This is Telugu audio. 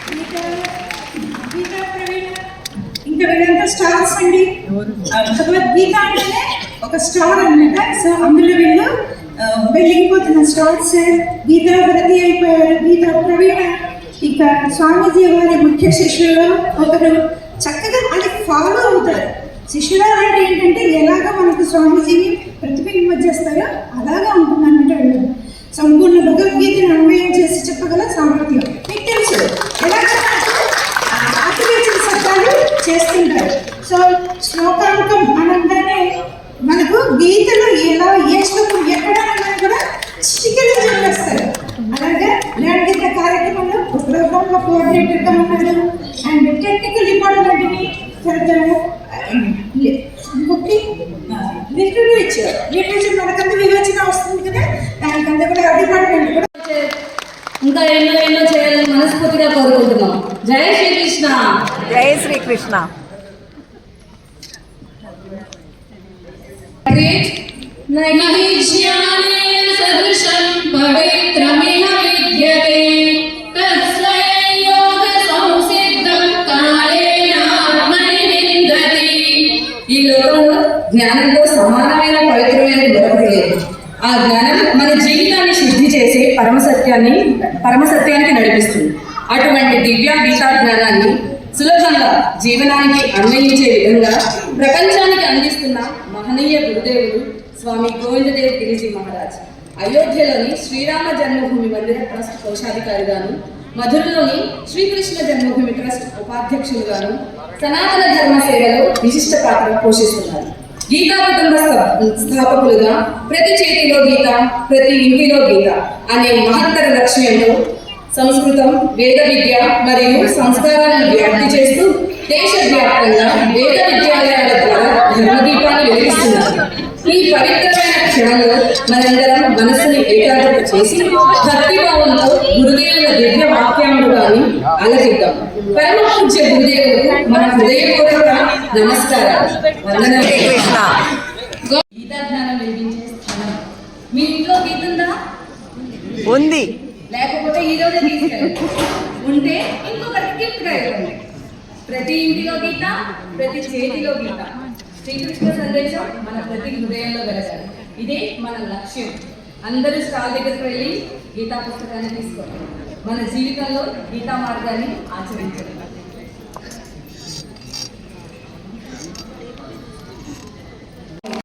గీతా ప్రవీణ ఇంకా వీళ్ళంతా స్టార్స్ అండి. భగవద్గీత అంటేనే ఒక స్టార్ అన్నమాట. సో అందులో వీళ్ళు వెళ్ళిపోతున్న స్టార్స్. గీతా భరతి అయిపోయారు, గీతా ప్రవీణ. ఇక స్వామీజీ వారి ముఖ్య శిష్యులు ఒకరు చక్కగా అది ఫాలో అవుతారు. శిష్యులు అంటే ఏంటంటే ఎలాగ మనకు స్వామీజీని ప్రతిబింబించేస్తారో అలాగా ఉంటుందన్నమాట. వీళ్ళు సంపూర్ణ భగవద్గీతను అన్వయం చేసి చెప్పగల సామర్థ్యం మీకు తెలుసు. ఎలాగ శబ్దాలు చేస్తుంటారు. సో శ్లోకాంకం అనగానే మనకు గీతలో ఎలా ఏ శ్లోకం ఎక్కడన్నా కూడా చిటికలు చెప్పేస్తారు. అలాగే ల్యాండ్ గీత కార్యక్రమంలో ప్రోగ్రాంలో కోఆర్డినేటర్గా ఉన్నారు. అండ్ టెక్నికల్ డిపార్ట్మెంట్ని లిటరేచర్ మనకంతా వివేచన వస్తుంది కదా, దానికంతా కూడా డిపార్ట్మెంట్ కూడా ఇంకా ఎన్నో ఎన్నో చేయాలని మనస్ఫూర్తిగా కోరుకుంటున్నాం. జై శ్రీకృష్ణ. జై శ్రీకృష్ణ. ఈ లోకంలో జ్ఞానంతో సమానమైన పవిత్రమైన మరొకటి లేదు. ఆ జ్ఞానం మన జీవితాన్ని శుద్ధి చేసి పరమసత్యానికి నడిపిస్తుంది. అటువంటి దివ్య గీతా జ్ఞానాన్ని సులభంగా జీవనానికి అన్వయించే విధంగా ప్రపంచానికి అందిస్తున్న మహనీయ గురుదేవుడు స్వామి గోవిందదేవ్ గిరిజీ మహారాజ్ అయోధ్యలోని శ్రీరామ జన్మభూమి మందిర ట్రస్ట్ కోశాధికారిగాను, మధురలోని శ్రీకృష్ణ జన్మభూమి ట్రస్ట్ ఉపాధ్యక్షులుగాను సనాతన ధర్మ సేవలో విశిష్ట పాత్ర పోషిస్తున్నారు. గీతా కుటుంబ స్థాపకులుగా ప్రతి చేతిలో గీత, ప్రతి ఇంటిలో గీత అనే మహత్తర లక్ష్యంతో సంస్కృతం, వేద విద్య మరియు సంస్కారాలను వ్యాప్తి చేస్తూ దేశవ్యాప్తంగా వేద విద్యాలయాల ద్వారా ధర్మదీపాన్ని వెలిగిస్తున్నారు. ఈ పవిత్రమైన క్షణంలో మనందరం మనస్సుని ఏకాగ్రత చేసి భక్తిభావంతో గురుదేవుల దివ్య వాక్యామృతాన్ని ఆలకిద్దాం. పరమ పూజ్య గురుదేవులకు మన హృదయపూర్వక నమస్కారాలు, వందనాలు. గీతా జ్ఞానం వెలిగించే స్థానం. మీ ఇంట్లో గీత ఉందా? ఉంది. లేకపోతే ఈ రోజే తీసుకెళ్ళండి. ఉంటే ఇంకొకరికి గిఫ్ట్గా ఇవ్వండి. ప్రతి ఇంటిలో గీత, ప్రతి చేతిలో గీత. శ్రీకృష్ణ సందేశం మన ప్రతి హృదయంలో వెలగాలి. ఇదే మన లక్ష్యం. అందరూ స్టాల్ దగ్గరికి వెళ్ళి గీతా పుస్తకాన్ని తీసుకోండి. మన జీవితంలో గీతా మార్గాన్ని ఆచరించండి.